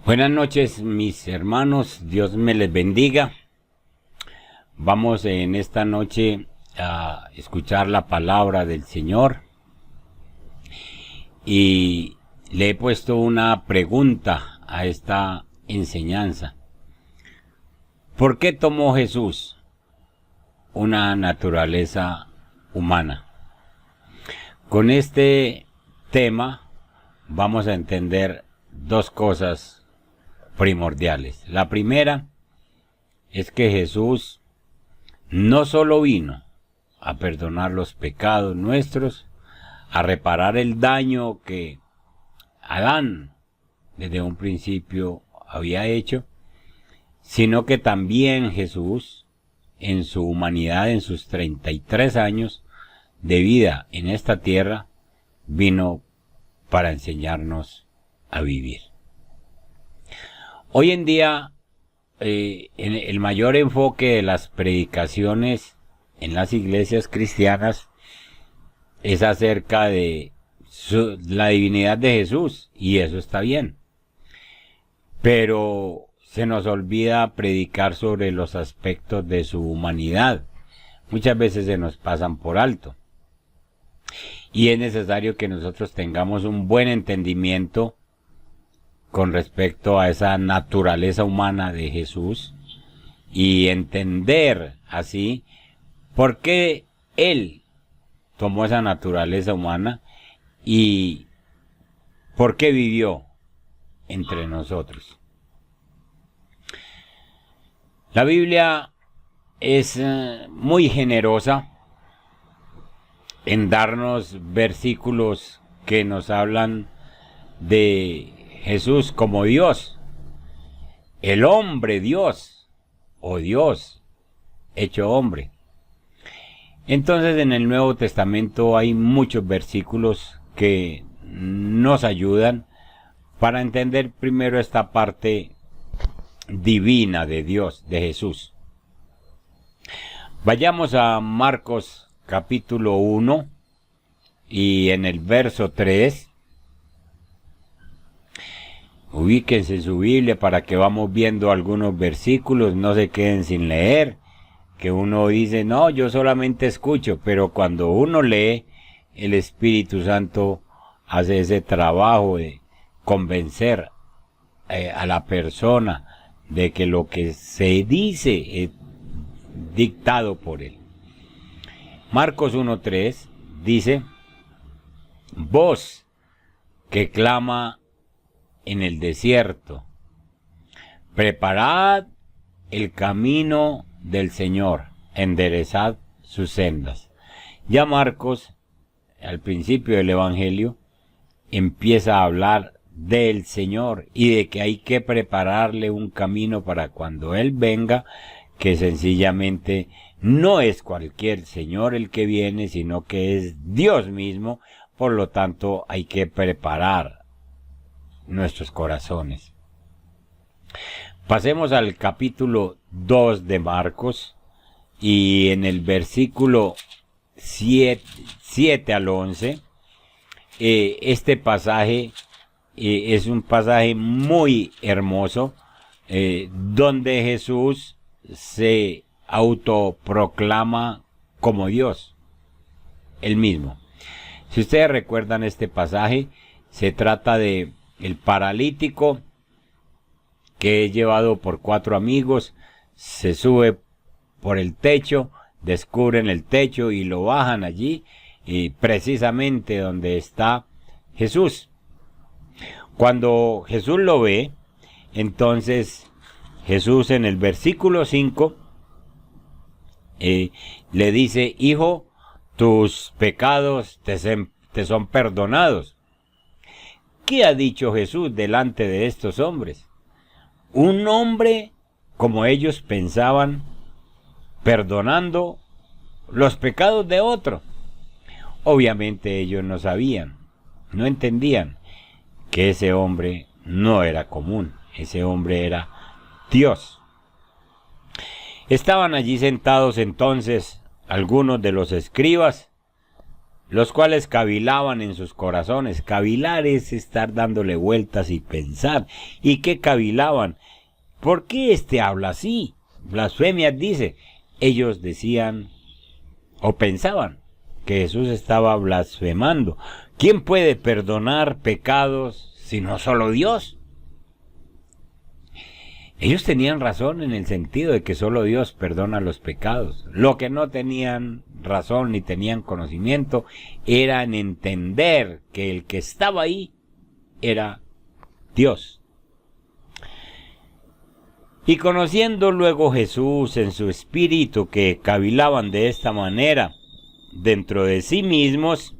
Buenas noches, mis hermanos, Dios me les bendiga. Vamos en esta noche a escuchar la palabra del Señor y le he puesto una pregunta a esta enseñanza. ¿Por qué tomó Jesús una naturaleza humana? Con este tema vamos a entender dos cosas primordiales. La primera es que Jesús no solo vino a perdonar los pecados nuestros, a reparar el daño que Adán desde un principio había hecho, sino que también Jesús, en su humanidad, en sus 33 años de vida en esta tierra, vino para enseñarnos a vivir. Hoy en día, el mayor enfoque de las predicaciones en las iglesias cristianas es acerca de la divinidad de Jesús, y eso está bien. Pero se nos olvida predicar sobre los aspectos de su humanidad. Muchas veces se nos pasan por alto. Y es necesario que nosotros tengamos un buen entendimiento con respecto a esa naturaleza humana de Jesús y entender así por qué Él tomó esa naturaleza humana y por qué vivió entre nosotros. La Biblia es muy generosa en darnos versículos que nos hablan de Jesús como Dios, el hombre Dios, o Dios hecho hombre. Entonces en el Nuevo Testamento hay muchos versículos que nos ayudan para entender primero esta parte divina de Dios, de Jesús. Vayamos a Marcos capítulo 1 y en el verso 3. Ubíquense en su Biblia para que vamos viendo algunos versículos, no se queden sin leer, que uno dice, no, yo solamente escucho, pero cuando uno lee, el Espíritu Santo hace ese trabajo de convencer a la persona de que lo que se dice es dictado por él. Marcos 1:3 dice, voz que clama en el desierto, preparad el camino del Señor, enderezad sus sendas. Ya Marcos, al principio del Evangelio, empieza a hablar del Señor y de que hay que prepararle un camino para cuando Él venga, que sencillamente no es cualquier Señor el que viene, sino que es Dios mismo, por lo tanto hay que preparar nuestros corazones. Pasemos al capítulo 2 de Marcos y en el versículo 7 al 11, este pasaje es un pasaje muy hermoso, donde Jesús se autoproclama como Dios, él mismo. Si ustedes recuerdan este pasaje, se trata de el paralítico que es llevado por 4 amigos, se sube por el techo, descubren el techo y lo bajan allí, y precisamente donde está Jesús. Cuando Jesús lo ve, entonces Jesús en el versículo 5 le dice, hijo, tus pecados te son perdonados. ¿Qué ha dicho Jesús delante de estos hombres? Un hombre, como ellos pensaban, perdonando los pecados de otro. Obviamente ellos no sabían, no entendían que ese hombre no era común, ese hombre era Dios. – Estaban allí sentados entonces algunos de los escribas los cuales cavilaban en sus corazones. Cavilar es estar dándole vueltas y pensar. ¿Y qué cavilaban? ¿Por qué éste habla así? Blasfemias dice. Ellos decían o pensaban que Jesús estaba blasfemando. ¿Quién puede perdonar pecados sino solo Dios? Ellos tenían razón en el sentido de que solo Dios perdona los pecados. Lo que no tenían razón ni tenían conocimiento era en entender que el que estaba ahí era Dios. Y conociendo luego Jesús en su espíritu que cavilaban de esta manera dentro de sí mismos,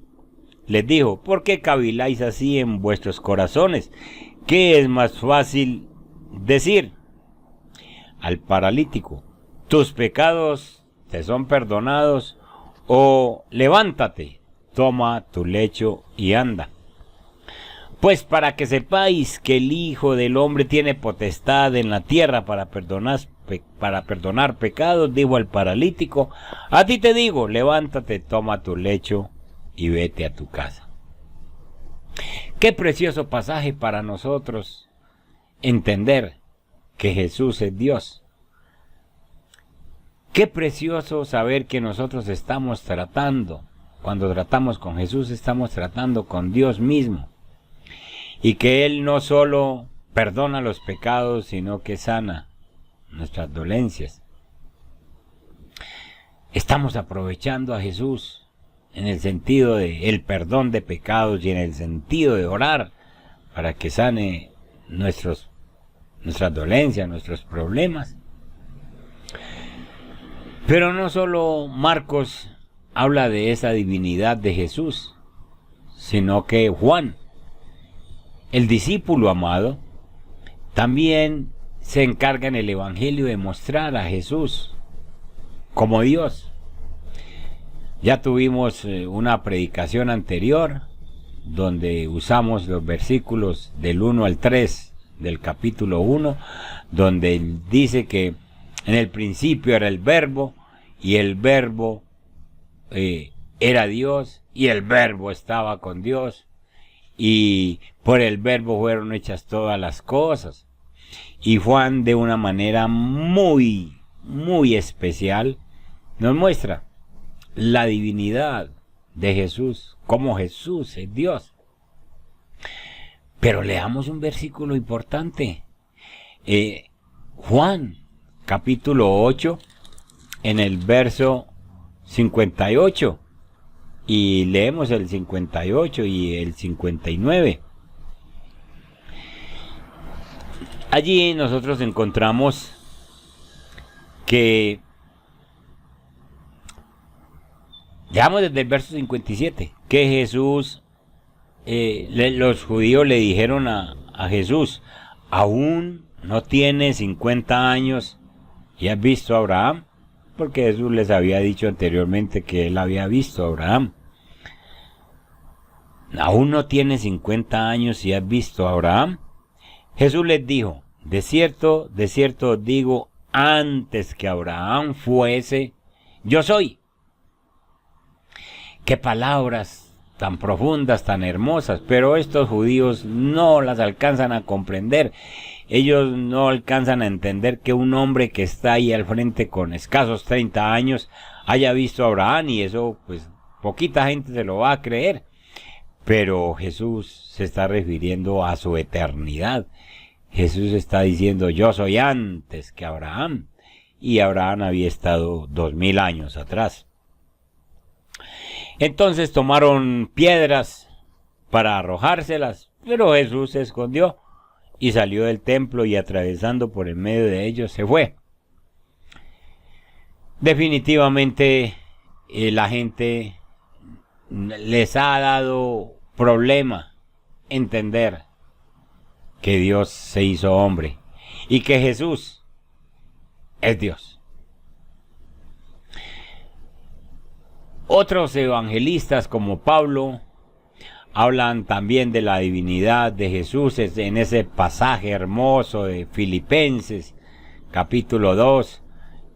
les dijo: ¿por qué caviláis así en vuestros corazones? ¿Qué es más fácil decir al paralítico: tus pecados te son perdonados, o levántate, toma tu lecho y anda? Pues para que sepáis que el Hijo del Hombre tiene potestad en la tierra para perdonar pecados, dijo al paralítico, a ti te digo, levántate, toma tu lecho y vete a tu casa. Qué precioso pasaje para nosotros entender que Jesús es Dios. Qué precioso saber que nosotros estamos tratando, cuando tratamos con Jesús, estamos tratando con Dios mismo. Y que Él no solo perdona los pecados, sino que sana nuestras dolencias. Estamos aprovechando a Jesús en el sentido de el perdón de pecados y en el sentido de orar para que sane nuestras dolencias, nuestros problemas. Pero no solo Marcos habla de esa divinidad de Jesús, sino que Juan, el discípulo amado, también se encarga en el Evangelio de mostrar a Jesús como Dios. Ya tuvimos una predicación anterior donde usamos los versículos del 1 al 3 del capítulo 1, donde él dice que en el principio era el Verbo, y el Verbo era Dios, y el Verbo estaba con Dios, y por el Verbo fueron hechas todas las cosas. Y Juan, de una manera muy, muy especial, nos muestra la divinidad de Jesús, como Jesús es Dios. Pero leamos un versículo importante. Juan, capítulo 8, en el verso 58. Y leemos el 58 y el 59. Allí nosotros encontramos que, veamos desde el verso 57, que Jesús, los judíos le dijeron a Jesús, ¿aún no tiene 50 años y has visto a Abraham? Porque Jesús les había dicho anteriormente que él había visto a Abraham. ¿Aún no tiene 50 años y has visto a Abraham? Jesús les dijo, de cierto os digo, antes que Abraham fuese, yo soy. Qué palabras tan profundas, tan hermosas, pero estos judíos no las alcanzan a comprender. Ellos no alcanzan a entender que un hombre que está ahí al frente con escasos 30 años haya visto a Abraham, y eso pues poquita gente se lo va a creer. Pero Jesús se está refiriendo a su eternidad. Jesús está diciendo, yo soy antes que Abraham, y Abraham había estado 2000 años atrás. Entonces tomaron piedras para arrojárselas, pero Jesús se escondió y salió del templo, y atravesando por el medio de ellos se fue. Definitivamente la gente les ha dado problema entender que Dios se hizo hombre y que Jesús es Dios. Otros evangelistas como Pablo hablan también de la divinidad de Jesús en ese pasaje hermoso de Filipenses capítulo 2,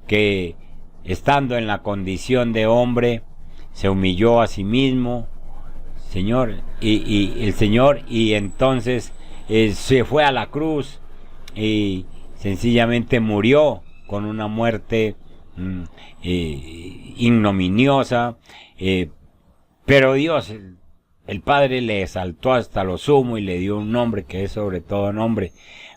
que estando en la condición de hombre se humilló a sí mismo, Señor, y el Señor, y entonces se fue a la cruz y sencillamente murió con una muerte ignominiosa, pero Dios, el Padre, le exaltó hasta lo sumo y le dio un nombre que es sobre todo nombre,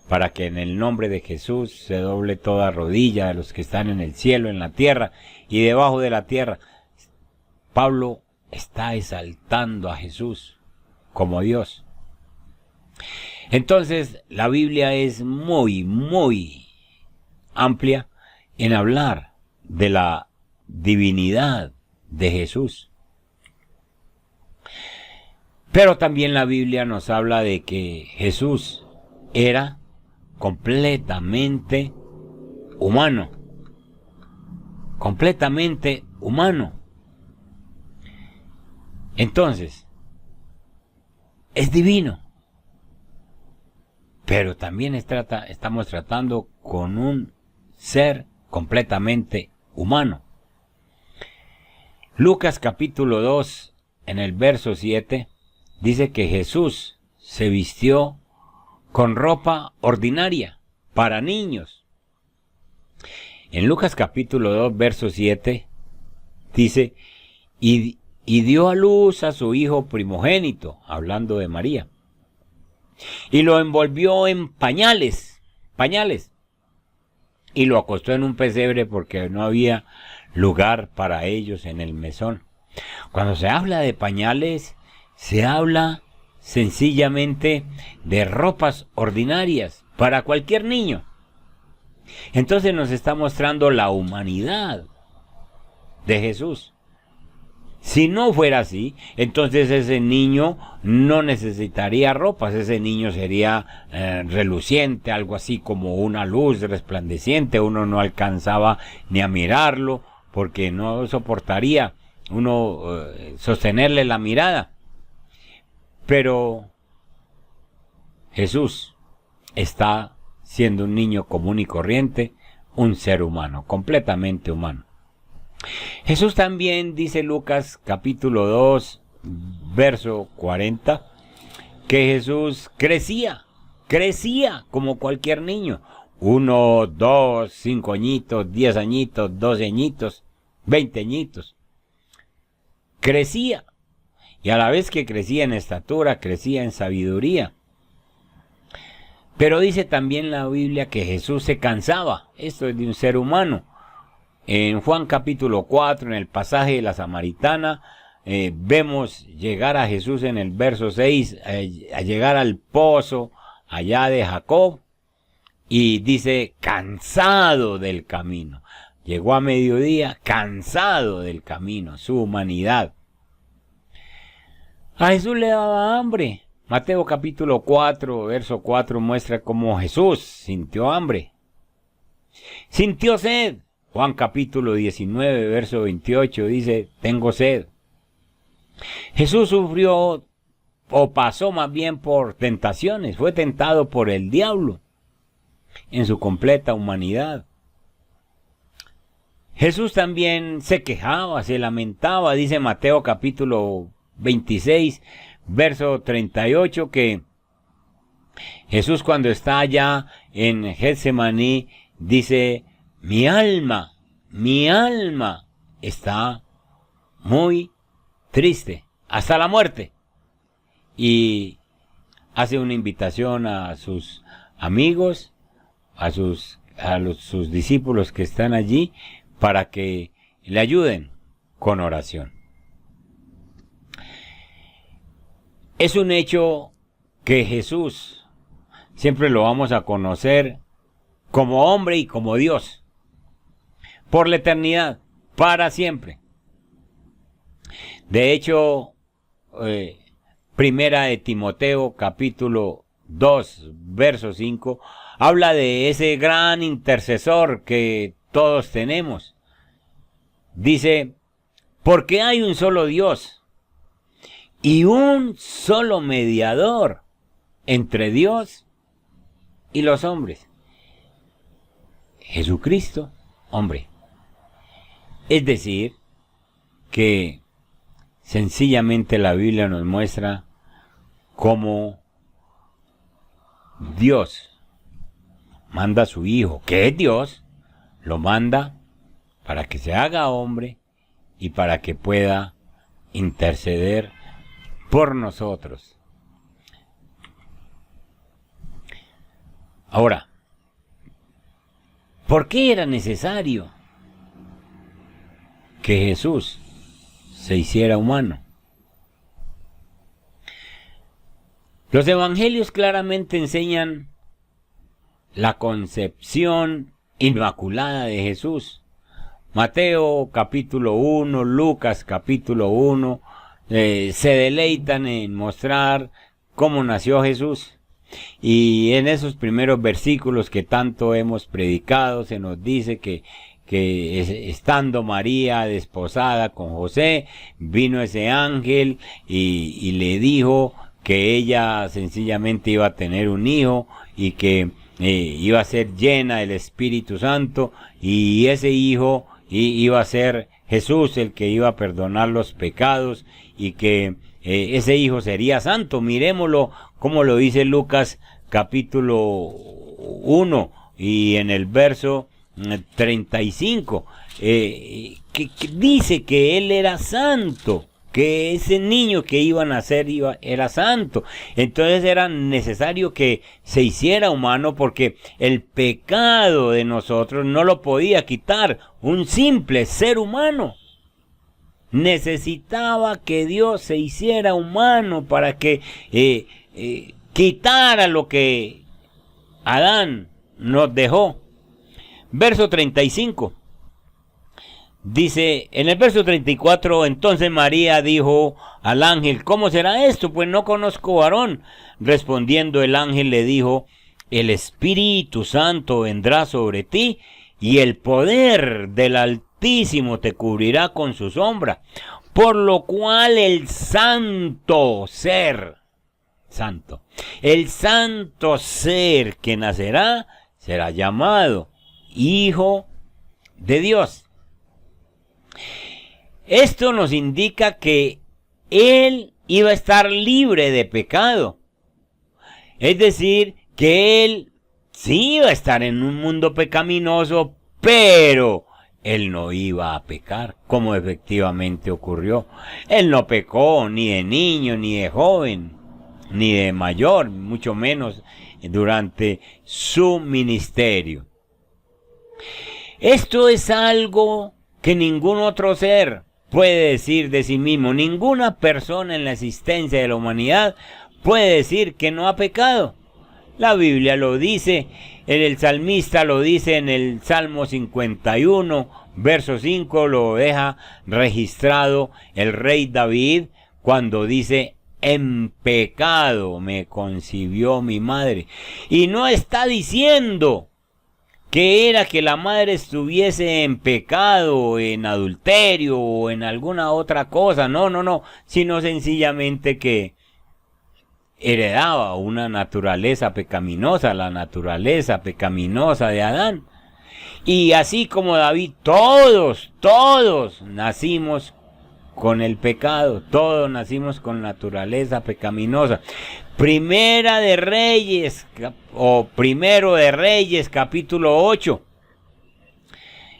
para que en el nombre de Jesús se doble toda rodilla de los que están en el cielo, en la tierra y debajo de la tierra. Pablo está exaltando a Jesús como Dios. Entonces, la Biblia es muy, muy amplia en hablar de la divinidad de Jesús. Pero también la Biblia nos habla de que Jesús era completamente humano. Completamente humano. Entonces, es divino. Pero también estamos tratando con un ser completamente humano. Lucas capítulo 2, en el verso 7, dice que Jesús se vistió con ropa ordinaria para niños. En Lucas capítulo 2, verso 7, dice, y dio a luz a su hijo primogénito, hablando de María, y lo envolvió en pañales, y lo acostó en un pesebre porque no había lugar para ellos en el mesón. Cuando se habla de pañales, se habla sencillamente de ropas ordinarias para cualquier niño. Entonces nos está mostrando la humanidad de Jesús. Si no fuera así, entonces ese niño no necesitaría ropas, ese niño sería reluciente, algo así como una luz resplandeciente, uno no alcanzaba ni a mirarlo porque no soportaría uno sostenerle la mirada. Pero Jesús está siendo un niño común y corriente, un ser humano, completamente humano. Jesús también dice Lucas capítulo 2, verso 40, que Jesús crecía como cualquier niño. 1, 2, 5 añitos, 10 añitos, 12 añitos, 20 añitos. Crecía. Y a la vez que crecía en estatura, crecía en sabiduría. Pero dice también la Biblia que Jesús se cansaba. Esto es de un ser humano. En Juan capítulo 4, en el pasaje de la Samaritana, vemos llegar a Jesús en el verso 6, a llegar al pozo allá de Jacob, y dice, cansado del camino. Llegó a mediodía, cansado del camino, su humanidad. A Jesús le daba hambre. Mateo capítulo 4, verso 4 muestra cómo Jesús sintió hambre. Sintió sed. Juan capítulo 19, verso 28 dice, tengo sed. Jesús sufrió, o pasó más bien por tentaciones, fue tentado por el diablo en su completa humanidad. Jesús también se quejaba, se lamentaba, dice Mateo capítulo 26, verso 38, que Jesús cuando está allá en Getsemaní dice, mi alma está muy triste, hasta la muerte. Y hace una invitación a sus amigos, a sus discípulos que están allí, para que le ayuden con oración. Es un hecho que Jesús siempre lo vamos a conocer como hombre y como Dios. Por la eternidad, para siempre. De hecho, primera de Timoteo, capítulo 2, verso 5, habla de ese gran intercesor que todos tenemos. Dice, porque hay un solo Dios y un solo mediador entre Dios y los hombres. Jesucristo, hombre. Es decir, que sencillamente la Biblia nos muestra cómo Dios manda a su Hijo, que es Dios, lo manda para que se haga hombre y para que pueda interceder por nosotros. Ahora, ¿por qué era necesario que Jesús se hiciera humano? Los evangelios claramente enseñan la concepción inmaculada de Jesús. Mateo capítulo 1, Lucas capítulo 1, se deleitan en mostrar cómo nació Jesús. Y en esos primeros versículos que tanto hemos predicado, se nos dice que estando María desposada con José, vino ese ángel y le dijo que ella sencillamente iba a tener un hijo y que iba a ser llena del Espíritu Santo, y ese hijo iba a ser Jesús, el que iba a perdonar los pecados, y que ese hijo sería santo. Miremoslo como lo dice Lucas capítulo 1 y en el verso 35, que dice que él era santo, que ese niño que iba a nacer era santo. Entonces era necesario que se hiciera humano, porque el pecado de nosotros no lo podía quitar un simple ser humano. Necesitaba que Dios se hiciera humano para que quitara lo que Adán nos dejó. Verso 35. Dice, en el verso 34, entonces María dijo al ángel, ¿cómo será esto? Pues no conozco varón. Respondiendo el ángel le dijo, el Espíritu Santo vendrá sobre ti, y el poder del Altísimo te cubrirá con su sombra. Por lo cual el santo ser que nacerá, será llamado Hijo de Dios. Esto nos indica que él iba a estar libre de pecado. Es decir, que él sí iba a estar en un mundo pecaminoso, pero él no iba a pecar, como efectivamente ocurrió. Él no pecó ni de niño, ni de joven, ni de mayor, mucho menos durante su ministerio. Esto es algo que ningún otro ser puede decir de sí mismo. Ninguna persona en la existencia de la humanidad puede decir que no ha pecado. La Biblia lo dice, el salmista lo dice en el Salmo 51, verso 5, lo deja registrado el rey David cuando dice, en pecado me concibió mi madre. Y no está diciendo que era que la madre estuviese en pecado, en adulterio o en alguna otra cosa, no, sino sencillamente que heredaba una naturaleza pecaminosa, la naturaleza pecaminosa de Adán. Y así como David, todos nacimos con el pecado, todos nacimos con naturaleza pecaminosa. Primero de Reyes, capítulo 8,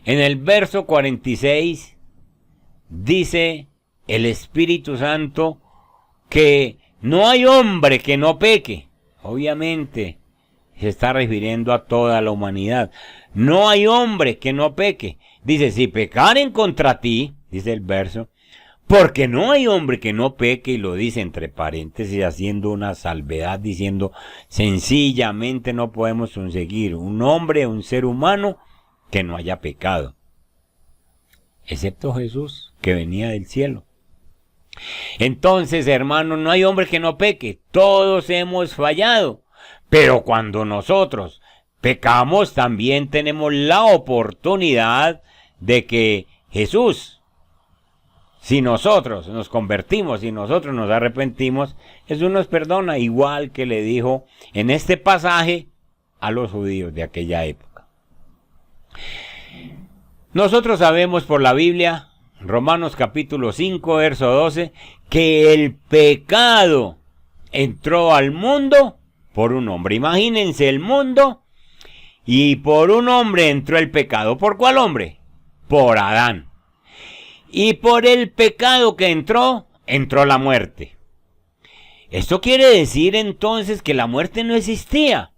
en el verso 46, dice el Espíritu Santo que no hay hombre que no peque. Obviamente se está refiriendo a toda la humanidad. No hay hombre que no peque. Dice, si pecaren contra ti, dice el verso, porque no hay hombre que no peque, y lo dice entre paréntesis, haciendo una salvedad, diciendo, sencillamente no podemos conseguir un hombre, un ser humano, que no haya pecado. Excepto Jesús, que venía del cielo. Entonces, hermanos, no hay hombre que no peque. Todos hemos fallado. Pero cuando nosotros pecamos, también tenemos la oportunidad de que Jesús, si nosotros nos convertimos, si nosotros nos arrepentimos, Jesús nos perdona, igual que le dijo en este pasaje a los judíos de aquella época. Nosotros sabemos por la Biblia, Romanos capítulo 5, verso 12, que el pecado entró al mundo por un hombre. Imagínense el mundo, y por un hombre entró el pecado. ¿Por cuál hombre? Por Adán. Y por el pecado que entró la muerte. Esto quiere decir entonces que la muerte no existía.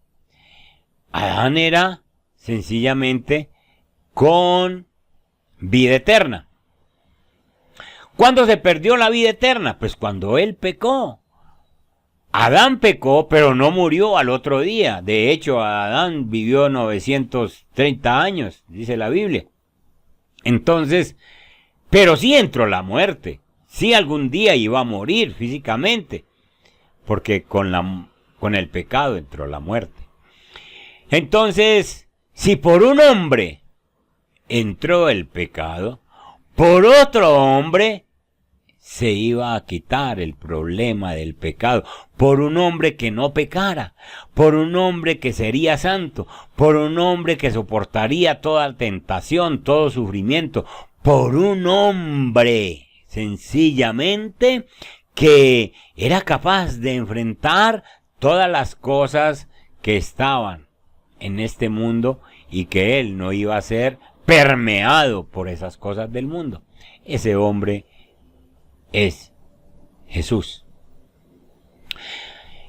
Adán era sencillamente con vida eterna. ¿Cuándo se perdió la vida eterna? Pues cuando él pecó. Adán pecó, pero no murió al otro día. De hecho, Adán vivió 930 años, dice la Biblia. Entonces, pero sí entró la muerte. Sí algún día iba a morir físicamente, porque con el pecado entró la muerte. Entonces, si por un hombre entró el pecado, por otro hombre se iba a quitar el problema del pecado, por un hombre que no pecara, por un hombre que sería santo, por un hombre que soportaría toda tentación, todo sufrimiento, por un hombre sencillamente que era capaz de enfrentar todas las cosas que estaban en este mundo y que él no iba a ser permeado por esas cosas del mundo. Ese hombre es Jesús.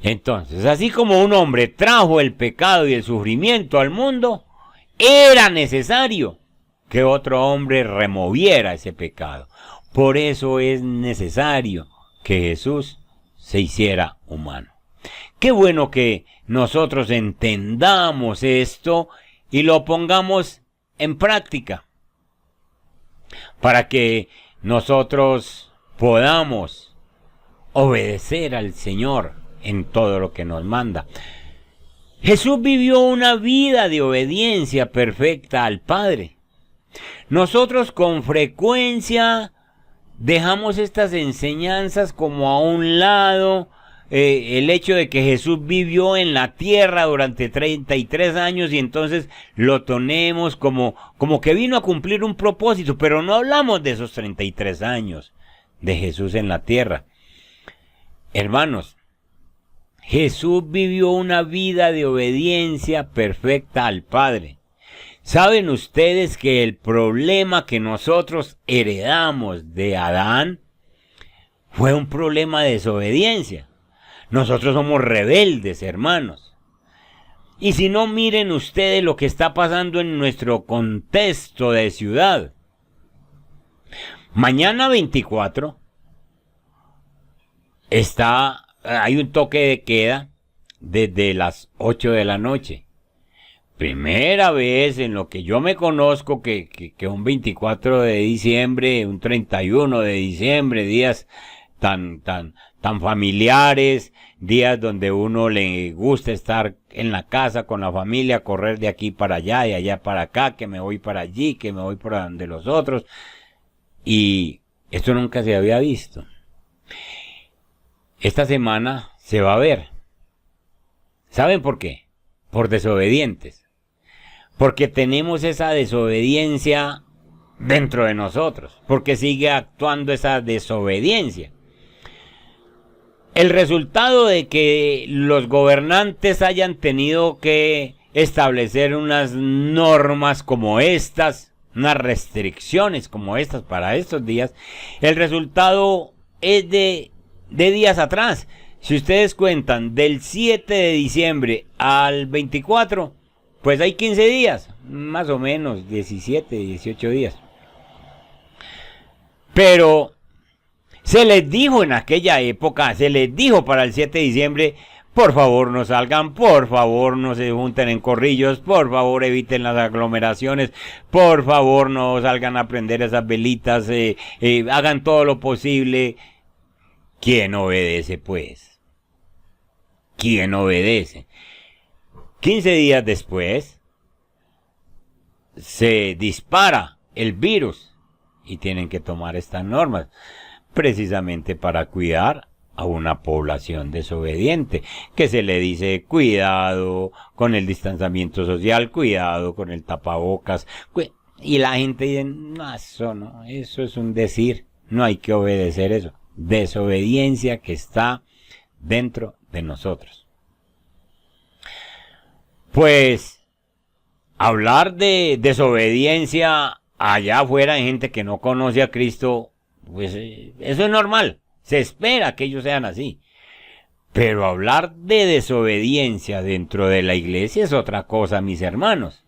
Entonces, así como un hombre trajo el pecado y el sufrimiento al mundo, era necesario que otro hombre removiera ese pecado. Por eso es necesario que Jesús se hiciera humano. Qué bueno que nosotros entendamos esto y lo pongamos en práctica para que nosotros podamos obedecer al Señor en todo lo que nos manda. Jesús vivió una vida de obediencia perfecta al Padre. Nosotros con frecuencia dejamos estas enseñanzas como a un lado. El hecho de que Jesús vivió en la tierra durante 33 años y entonces lo tenemos como que vino a cumplir un propósito, pero no hablamos de esos 33 años de Jesús en la tierra. Hermanos, Jesús vivió una vida de obediencia perfecta al Padre. ¿Saben ustedes que el problema que nosotros heredamos de Adán fue un problema de desobediencia? Nosotros somos rebeldes, hermanos. Y si no, miren ustedes lo que está pasando en nuestro contexto de ciudad. Mañana 24 hay un toque de queda desde las 8 de la noche. Primera vez en lo que yo me conozco que un 24 de diciembre, un 31 de diciembre, días tan familiares, días donde uno le gusta estar en la casa con la familia, correr de aquí para allá y allá para acá, que me voy para allí, que me voy para donde los otros. Y esto nunca se había visto. Esta semana se va a ver. ¿Saben por qué? Por desobedientes. Porque tenemos esa desobediencia dentro de nosotros. Porque sigue actuando esa desobediencia. El resultado de que los gobernantes hayan tenido que establecer unas normas como estas, unas restricciones como estas para estos días, el resultado es de días atrás. Si ustedes cuentan del 7 de diciembre al 24, pues hay 15 días, más o menos 17, 18 días. Pero se les dijo en aquella época, se les dijo para el 7 de diciembre, por favor no salgan, por favor no se junten en corrillos, por favor eviten las aglomeraciones, por favor no salgan a prender esas velitas, hagan todo lo posible. ¿Quién obedece pues? ¿Quién obedece? 15 días después se dispara el virus y tienen que tomar estas normas, precisamente para cuidar a una población desobediente, que se le dice cuidado con el distanciamiento social, cuidado con el tapabocas, Y la gente dice, no, eso es un decir, no hay que obedecer eso. Desobediencia que está dentro de nosotros. Pues, hablar de desobediencia allá afuera hay gente que no conoce a Cristo, pues eso es normal, se espera que ellos sean así. Pero hablar de desobediencia dentro de la iglesia es otra cosa, mis hermanos.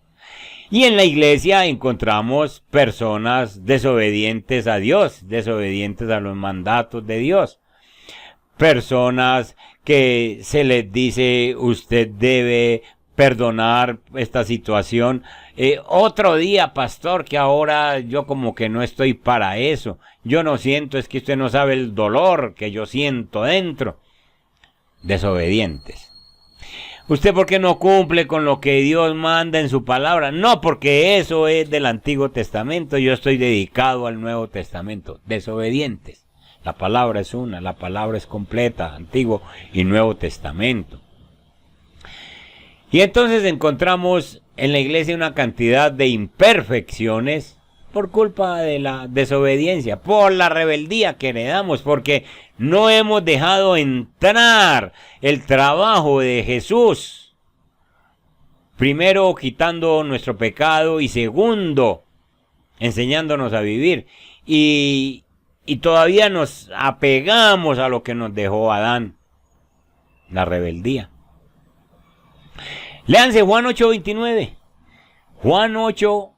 Y en la iglesia encontramos personas desobedientes a Dios, desobedientes a los mandatos de Dios. Personas que se les dice, usted debe perdonar esta situación. Otro día, pastor, que ahora yo como que no estoy para eso. Yo no siento, es que usted no sabe el dolor que yo siento dentro. Desobedientes. ¿Usted por qué no cumple con lo que Dios manda en su palabra? No, porque eso es del Antiguo Testamento. Yo estoy dedicado al Nuevo Testamento. Desobedientes. La palabra es una, la palabra es completa, Antiguo y Nuevo Testamento. Y entonces encontramos en la iglesia una cantidad de imperfecciones por culpa de la desobediencia, por la rebeldía que heredamos, porque no hemos dejado entrar el trabajo de Jesús. Primero, quitando nuestro pecado, y segundo, enseñándonos a vivir. Y todavía nos apegamos a lo que nos dejó Adán, la rebeldía. Léanse Juan 8:29. Juan 8,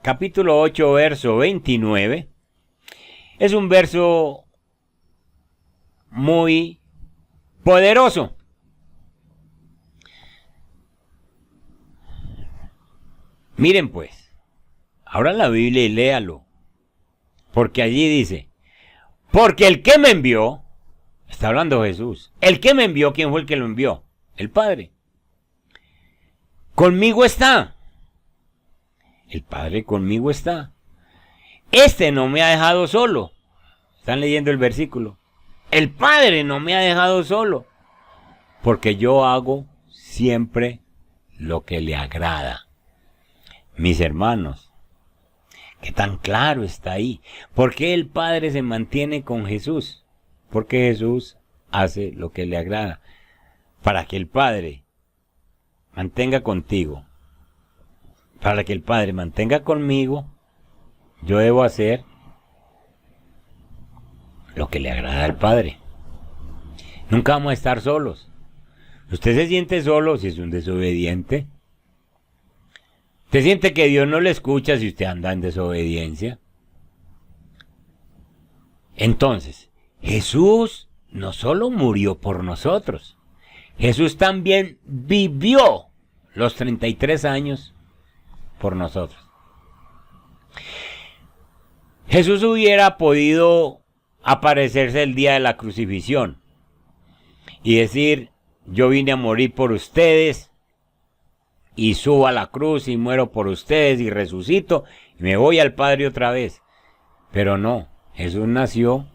capítulo 8, verso 29. Es un verso muy poderoso. Miren pues, ahora la Biblia y léalo. Porque allí dice, porque el que me envió, está hablando Jesús, el que me envió, ¿quién fue el que lo envió? El Padre. Conmigo está. El Padre conmigo está. Este no me ha dejado solo. Están leyendo el versículo. El Padre no me ha dejado solo. Porque yo hago siempre lo que le agrada. Mis hermanos, qué tan claro está ahí. ¿Por qué el Padre se mantiene con Jesús? Porque Jesús hace lo que le agrada. Para que el Padre mantenga contigo, para que el Padre mantenga conmigo, yo debo hacer lo que le agrada al Padre. Nunca vamos a estar solos. Usted se siente solo si es un desobediente. ¿Usted siente que Dios no le escucha si usted anda en desobediencia? Entonces, Jesús no solo murió por nosotros, Jesús también vivió los 33 años por nosotros. Jesús hubiera podido aparecerse el día de la crucifixión y decir, yo vine a morir por ustedes y subo a la cruz y muero por ustedes y resucito y me voy al Padre otra vez. Pero no, Jesús nació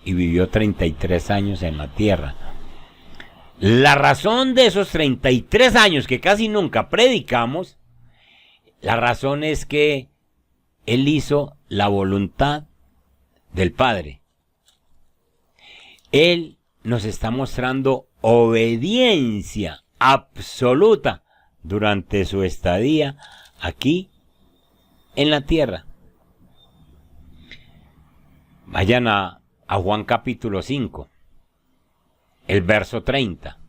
y vivió 33 años en la tierra. La razón de esos 33 años que casi nunca predicamos, la razón es que Él hizo la voluntad del Padre. Él nos está mostrando obediencia absoluta durante su estadía aquí en la tierra. Vayan a Juan capítulo 5. El verso 30.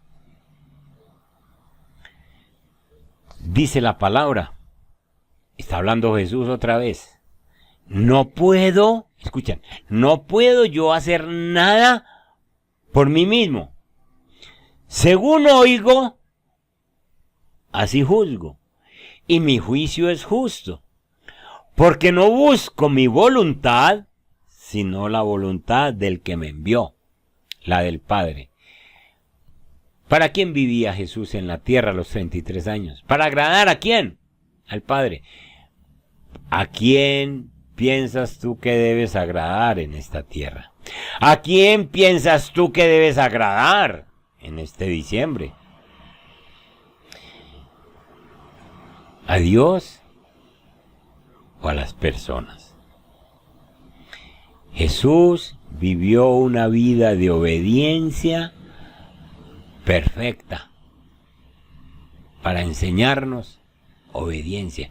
Dice la palabra. Está hablando Jesús otra vez. No puedo, escuchen, no puedo yo hacer nada por mí mismo. Según oigo, así juzgo. Y mi juicio es justo. Porque no busco mi voluntad, sino la voluntad del que me envió, la del Padre. ¿Para quién vivía Jesús en la tierra a los 33 años? ¿Para agradar a quién? Al Padre. ¿A quién piensas tú que debes agradar en esta tierra? ¿A quién piensas tú que debes agradar en este diciembre? ¿A Dios o a las personas. Jesús vivió una vida de obediencia perfecta para enseñarnos obediencia.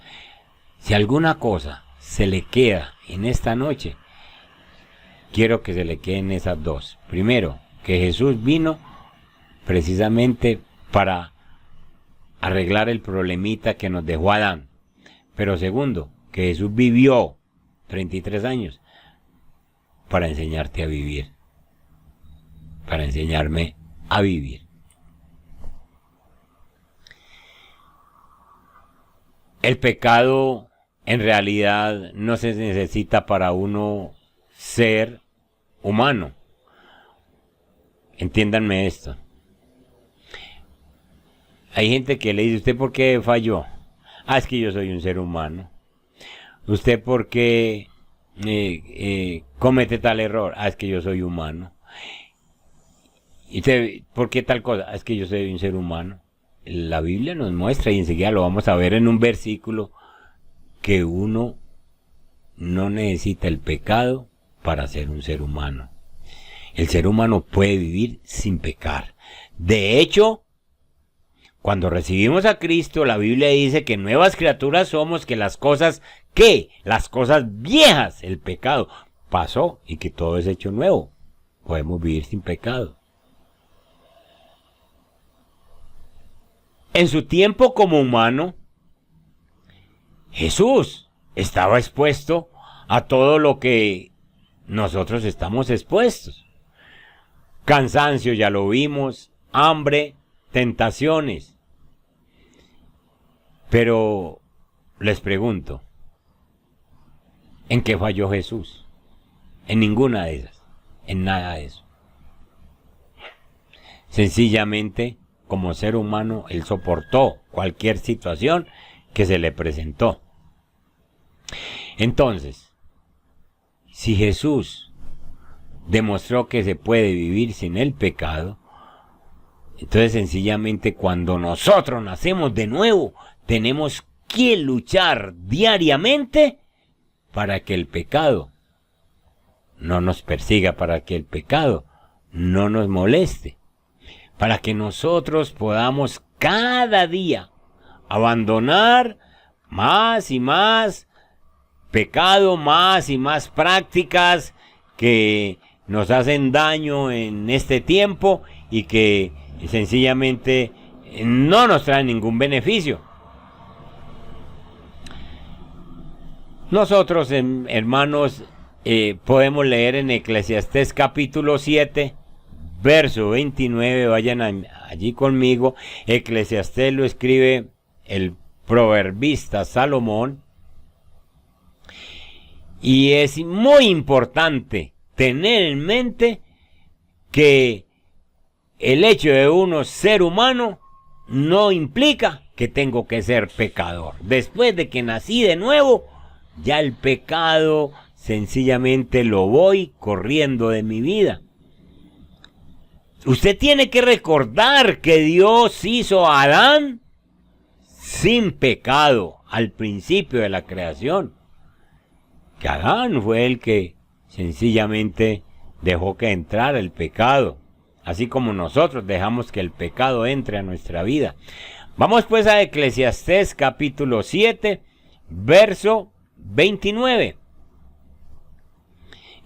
Si alguna cosa se le queda en esta noche, quiero que se le queden esas dos. Primero, que Jesús vino precisamente para arreglar el problemita que nos dejó Adán. Pero segundo, que Jesús vivió 33 años para enseñarte a vivir, para enseñarme a vivir. El pecado en realidad no se necesita para uno ser humano. Entiéndanme esto. Hay gente que le dice, ¿usted por qué falló? Es que yo soy un ser humano. ¿Usted por qué comete tal error? Es que yo soy humano. ¿Y usted por qué tal cosa? Es que yo soy un ser humano. La Biblia nos muestra, y enseguida lo vamos a ver en un versículo, que uno no necesita el pecado para ser un ser humano. El ser humano puede vivir sin pecar. De hecho, cuando recibimos a Cristo, la Biblia dice que nuevas criaturas somos, que las cosas viejas, el pecado, pasó y que todo es hecho nuevo. Podemos vivir sin pecado. En su tiempo como humano, Jesús estaba expuesto a todo lo que nosotros estamos expuestos. Cansancio, ya lo vimos, hambre, tentaciones. Pero les pregunto, ¿en qué falló Jesús? En ninguna de esas, en nada de eso. Sencillamente, como ser humano, él soportó cualquier situación que se le presentó. Entonces, si Jesús demostró que se puede vivir sin el pecado, entonces sencillamente cuando nosotros nacemos de nuevo, tenemos que luchar diariamente para que el pecado no nos persiga, para que el pecado no nos moleste, para que nosotros podamos cada día abandonar más y más pecado, más y más prácticas que nos hacen daño en este tiempo y que sencillamente no nos traen ningún beneficio. Nosotros, hermanos, podemos leer en Eclesiastés capítulo 7, verso 29, vayan allí conmigo. Eclesiastés lo escribe el proverbista Salomón. Y es muy importante tener en mente que el hecho de uno ser humano no implica que tengo que ser pecador. Después de que nací de nuevo, ya el pecado sencillamente lo voy corriendo de mi vida. Usted tiene que recordar que Dios hizo a Adán sin pecado al principio de la creación. Que Adán fue el que sencillamente dejó que entrara el pecado, así como nosotros dejamos que el pecado entre a nuestra vida. Vamos pues a Eclesiastés capítulo 7, verso 29.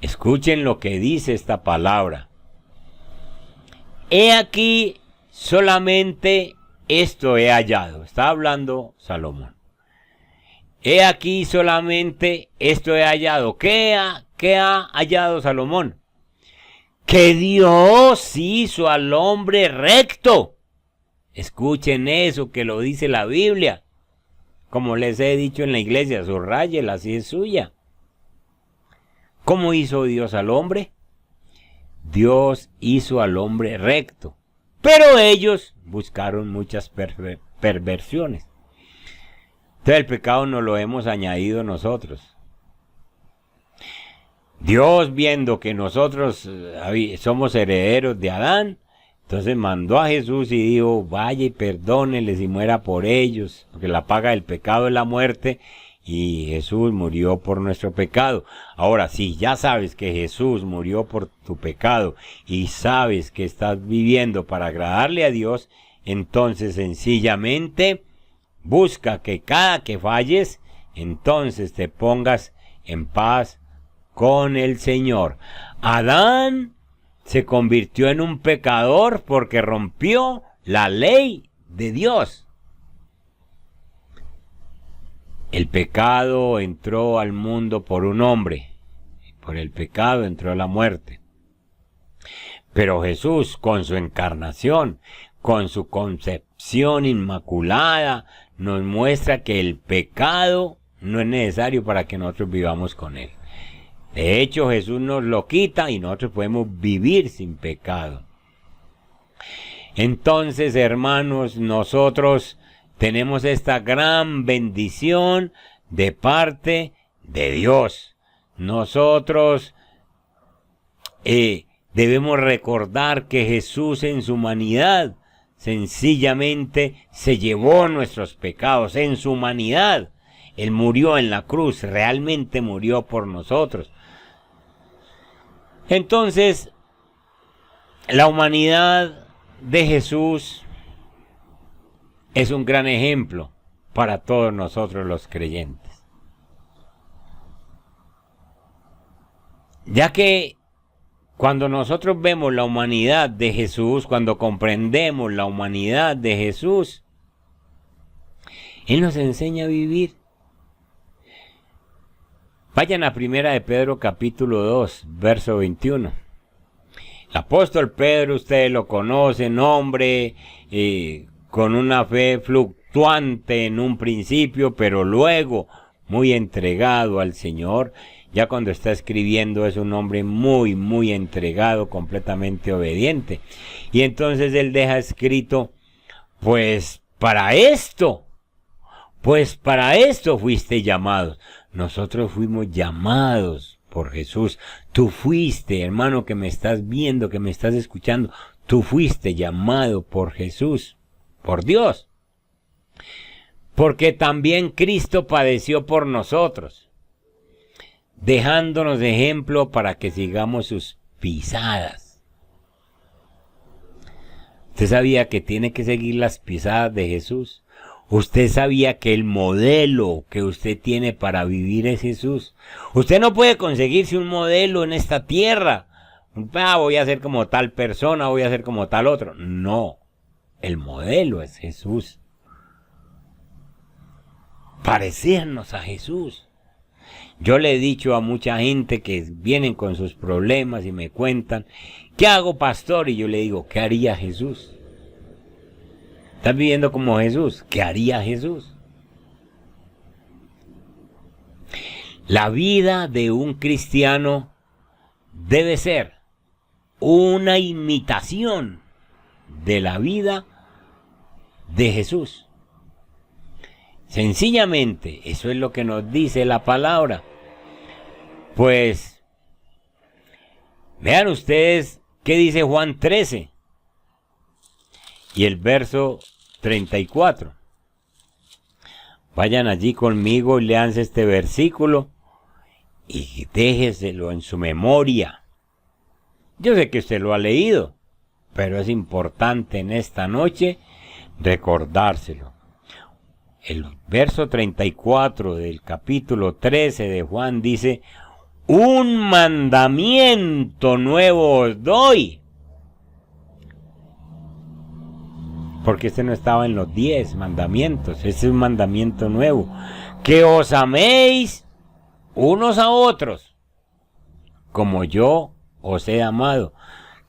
Escuchen lo que dice esta palabra. He aquí solamente esto he hallado. Está hablando Salomón. He aquí solamente esto he hallado. ¿Qué ha hallado Salomón? Que Dios hizo al hombre recto. Escuchen eso que lo dice la Biblia. Como les he dicho en la iglesia, subráyela, así es suya. ¿Cómo hizo Dios al hombre? Dios hizo al hombre recto. Pero ellos buscaron muchas perversiones. Entonces el pecado nos lo hemos añadido nosotros. Dios, viendo que nosotros somos herederos de Adán, entonces mandó a Jesús y dijo, vaya y perdónenles y muera por ellos, porque la paga del pecado es la muerte, y Jesús murió por nuestro pecado. Ahora, si ya sabes que Jesús murió por tu pecado y sabes que estás viviendo para agradarle a Dios, entonces sencillamente busca que cada que falles, entonces te pongas en paz con el Señor. Adán se convirtió en un pecador porque rompió la ley de Dios. El pecado entró al mundo por un hombre. Por el pecado entró la muerte. Pero Jesús, con su encarnación, con su concepción inmaculada, nos muestra que el pecado no es necesario para que nosotros vivamos con él. De hecho, Jesús nos lo quita y nosotros podemos vivir sin pecado. Entonces, hermanos, nosotros tenemos esta gran bendición de parte de Dios. Nosotros debemos recordar que Jesús en su humanidad sencillamente se llevó nuestros pecados en su humanidad. Él murió en la cruz, realmente murió por nosotros. Entonces, la humanidad de Jesús es un gran ejemplo para todos nosotros los creyentes. Ya que cuando nosotros vemos la humanidad de Jesús, cuando comprendemos la humanidad de Jesús, Él nos enseña a vivir. Vayan a Primera de Pedro capítulo 2, verso 21. El apóstol Pedro, ustedes lo conocen, hombre con una fe fluctuante en un principio, pero luego muy entregado al Señor. Ya cuando está escribiendo es un hombre muy, muy entregado, completamente obediente. Y entonces él deja escrito, pues para esto fuiste llamados. Nosotros fuimos llamados por Jesús. Tú fuiste, hermano, que me estás viendo, que me estás escuchando. Tú fuiste llamado por Jesús, por Dios. Porque también Cristo padeció por nosotros, dejándonos ejemplo para que sigamos sus pisadas. ¿Usted sabía que tiene que seguir las pisadas de Jesús? ¿Usted sabía que el modelo que usted tiene para vivir es Jesús? Usted no puede conseguirse un modelo en esta tierra. Voy a ser como tal persona, voy a ser como tal otro. No, el modelo es Jesús. Parecernos a Jesús. Yo le he dicho a mucha gente que vienen con sus problemas y me cuentan, ¿qué hago, pastor? Y yo le digo, ¿qué haría Jesús? ¿Estás viviendo como Jesús? ¿Qué haría Jesús? La vida de un cristiano debe ser una imitación de la vida de Jesús. Sencillamente, eso es lo que nos dice la palabra. Pues, vean ustedes qué dice Juan 13 y el verso 34. Vayan allí conmigo y leanse este versículo y déjeselo en su memoria. Yo sé que usted lo ha leído, pero es importante en esta noche recordárselo. El verso 34 del capítulo 13 de Juan dice, un mandamiento nuevo os doy. Porque este no estaba en los 10 mandamientos, este es un mandamiento nuevo. Que os améis unos a otros, como yo os he amado.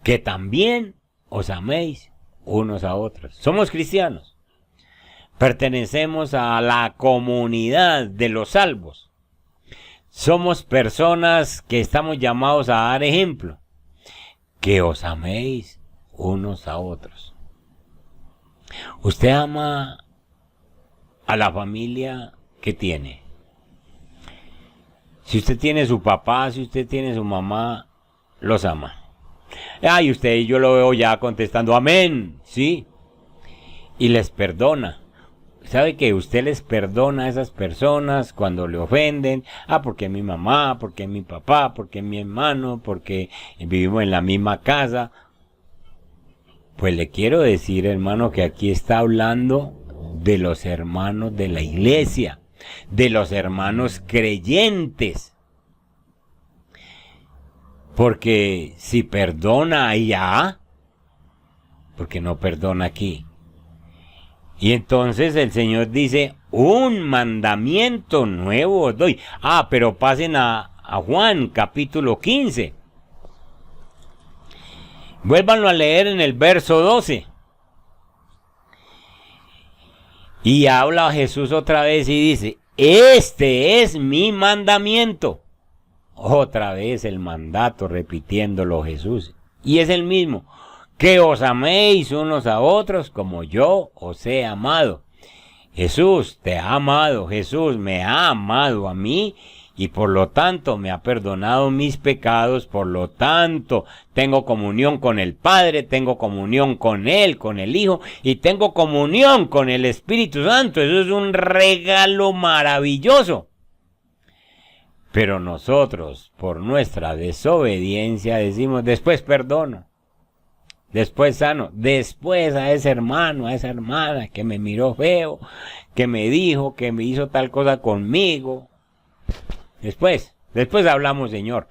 Que también os améis unos a otros. Somos cristianos. Pertenecemos a la comunidad de los salvos. Somos personas que estamos llamados a dar ejemplo. Que os améis unos a otros. ¿Usted ama a la familia que tiene? Si usted tiene su papá, si usted tiene su mamá, los ama. Y usted, yo lo veo ya contestando amén, ¿sí? Y les perdona. sabe que usted les perdona a esas personas cuando le ofenden. Porque es mi mamá, porque es mi papá, porque es mi hermano, porque vivimos en la misma casa. Pues le quiero decir, hermano, que aquí está hablando de los hermanos de la iglesia, de los hermanos creyentes. Porque si perdona allá, porque no perdona aquí. Y entonces el Señor dice, un mandamiento nuevo os doy. Pero pasen a Juan capítulo 15. Vuélvanlo a leer en el verso 12. Y habla Jesús otra vez y dice, este es mi mandamiento. Otra vez el mandato, repitiéndolo Jesús. Y es el mismo, que os améis unos a otros como yo os he amado. Jesús te ha amado, Jesús me ha amado a mí y por lo tanto me ha perdonado mis pecados, por lo tanto tengo comunión con el Padre, tengo comunión con Él, con el Hijo y tengo comunión con el Espíritu Santo. Eso es un regalo maravilloso. Pero nosotros, por nuestra desobediencia, decimos, después perdono, después sano, después a ese hermano, a esa hermana que me miró feo, que me dijo, que me hizo tal cosa conmigo. Después hablamos, Señor.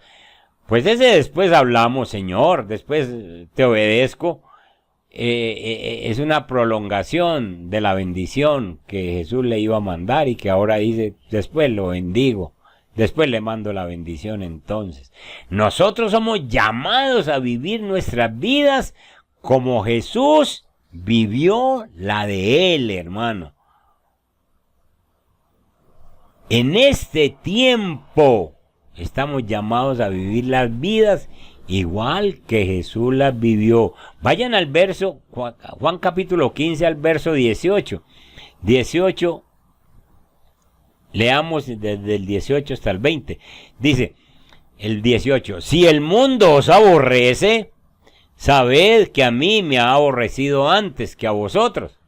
Pues ese después hablamos, Señor, después te obedezco, es una prolongación de la bendición que Jesús le iba a mandar y que ahora dice, después lo bendigo. Después le mando la bendición. Entonces, nosotros somos llamados a vivir nuestras vidas como Jesús vivió la de Él, hermano. En este tiempo estamos llamados a vivir las vidas igual que Jesús las vivió. Vayan al verso, Juan capítulo 15 al verso 18. 18. Leamos desde el 18 hasta el 20. Dice el 18. Si el mundo os aborrece, sabed que a mí me ha aborrecido antes que a vosotros.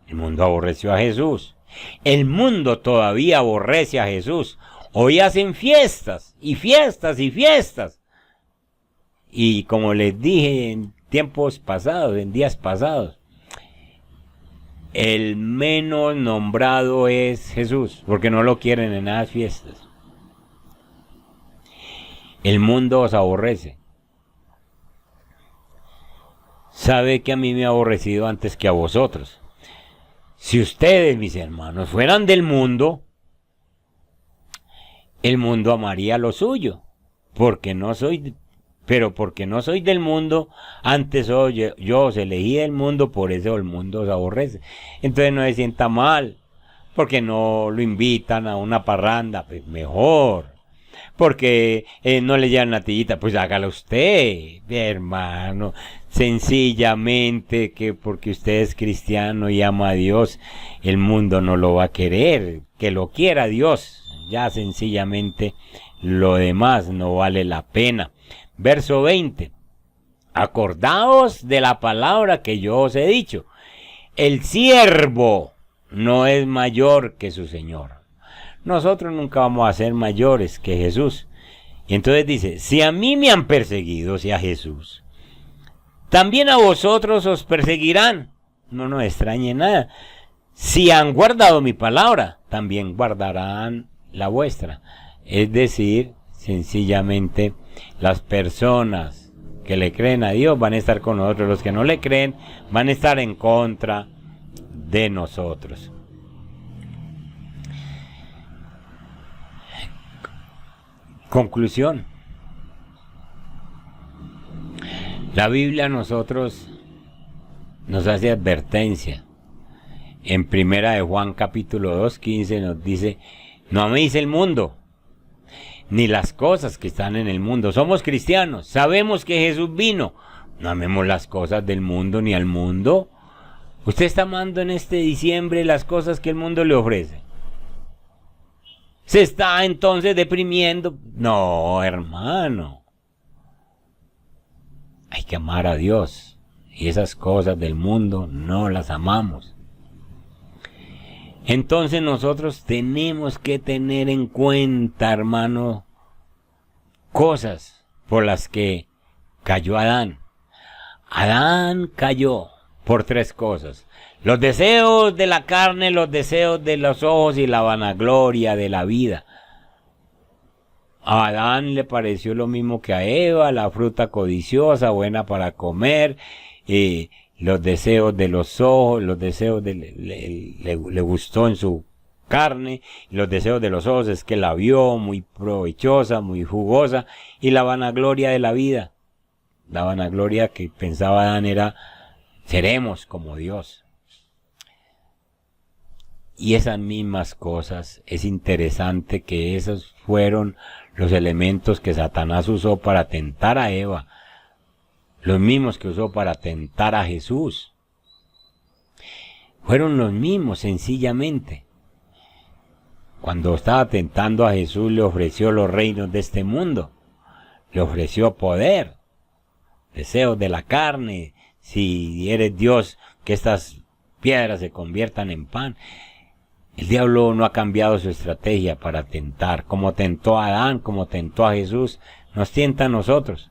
El mundo aborreció a Jesús. El mundo todavía aborrece a Jesús. Hoy hacen fiestas y fiestas y fiestas. Y como les dije en tiempos pasados, en días pasados, el menos nombrado es Jesús, porque no lo quieren en las fiestas. El mundo os aborrece. Sabe que a mí me ha aborrecido antes que a vosotros. Si ustedes, mis hermanos, fueran del mundo, el mundo amaría lo suyo, porque no soy del mundo, antes yo os elegí del mundo, por eso el mundo os aborrece. Entonces no se sienta mal, porque no lo invitan a una parranda, pues mejor. Porque no le llevan natillita, pues hágalo usted, hermano. Sencillamente que porque usted es cristiano y ama a Dios, el mundo no lo va a querer. Que lo quiera Dios, ya sencillamente lo demás no vale la pena. Verso 20. Acordaos de la palabra que yo os he dicho. El siervo no es mayor que su Señor. Nosotros nunca vamos a ser mayores que Jesús. Y entonces dice, si a mí me han perseguido, si a Jesús, también a vosotros os perseguirán. No nos extrañe nada. Si han guardado mi palabra, también guardarán la vuestra. Es decir, sencillamente, las personas que le creen a Dios van a estar con nosotros. Los que no le creen van a estar en contra de nosotros. Conclusión. La Biblia a nosotros nos hace advertencia. En primera de Juan capítulo 2, 15 nos dice, no améis el mundo, ni las cosas que están en el mundo. Somos cristianos, sabemos que Jesús vino. No amemos las cosas del mundo ni al mundo. ¿Usted está amando en este diciembre las cosas que el mundo le ofrece? ¿Se está entonces deprimiendo? No, hermano. Hay que amar a Dios. Y esas cosas del mundo no las amamos. Entonces nosotros tenemos que tener en cuenta, hermano, cosas por las que cayó Adán. Adán cayó por 3 cosas: los deseos de la carne, los deseos de los ojos y la vanagloria de la vida. A Adán le pareció lo mismo que a Eva, la fruta codiciosa, buena para comer, los deseos de los ojos, los deseos le gustó en su carne, y los deseos de los ojos es que la vio muy provechosa, muy jugosa, y la vanagloria de la vida. La vanagloria que pensaba Adán era: seremos como Dios. Y esas mismas cosas, es interesante que esos fueron los elementos que Satanás usó para tentar a Eva, los mismos que usó para tentar a Jesús. Fueron los mismos, sencillamente. Cuando estaba tentando a Jesús, le ofreció los reinos de este mundo, le ofreció poder, deseos de la carne: si eres Dios, que estas piedras se conviertan en pan. El diablo no ha cambiado su estrategia para tentar. Como tentó a Adán, como tentó a Jesús, nos tienta a nosotros.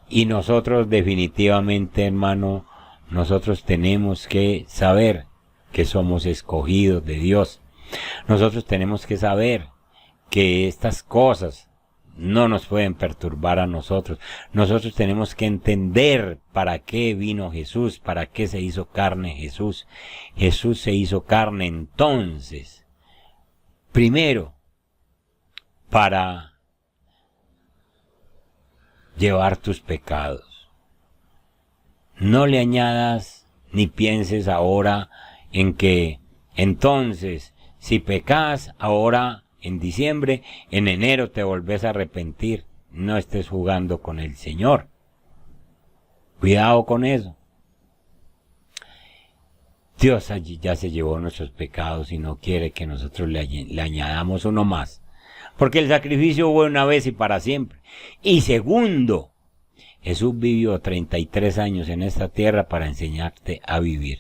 Y nosotros definitivamente, hermano, nosotros tenemos que saber que somos escogidos de Dios. Nosotros tenemos que saber que estas cosas no nos pueden perturbar a nosotros. Nosotros tenemos que entender para qué vino Jesús, para qué se hizo carne Jesús. Jesús se hizo carne entonces, primero, para llevar tus pecados. No le añadas ni pienses ahora en que entonces, si pecas ahora en diciembre, en enero te volvés a arrepentir. No estés jugando con el Señor. Cuidado con eso. Dios allí ya se llevó nuestros pecados y no quiere que nosotros le añadamos uno más. Porque el sacrificio fue una vez y para siempre. Y segundo, Jesús vivió 33 años en esta tierra para enseñarte a vivir.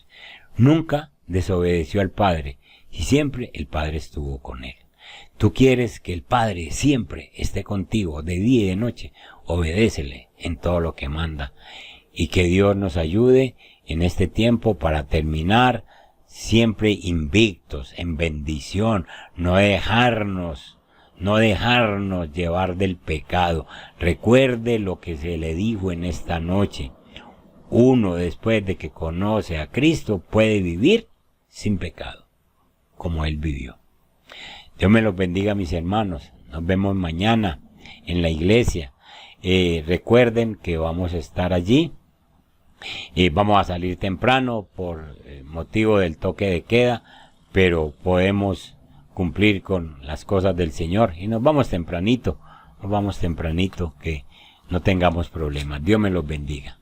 Nunca desobedeció al Padre y siempre el Padre estuvo con él. Tú quieres que el Padre siempre esté contigo de día y de noche. Obedécele en todo lo que manda. Y que Dios nos ayude en este tiempo para terminar siempre invictos, en bendición, no dejarnos llevar del pecado. Recuerde lo que se le dijo en esta noche: uno, después de que conoce a Cristo, puede vivir sin pecado, como Él vivió. Dios me los bendiga, mis hermanos. Nos vemos mañana en la iglesia. Recuerden que vamos a estar allí. Vamos a salir temprano por motivo del toque de queda, pero podemos cumplir con las cosas del Señor. Y nos vamos tempranito, que no tengamos problemas. Dios me los bendiga.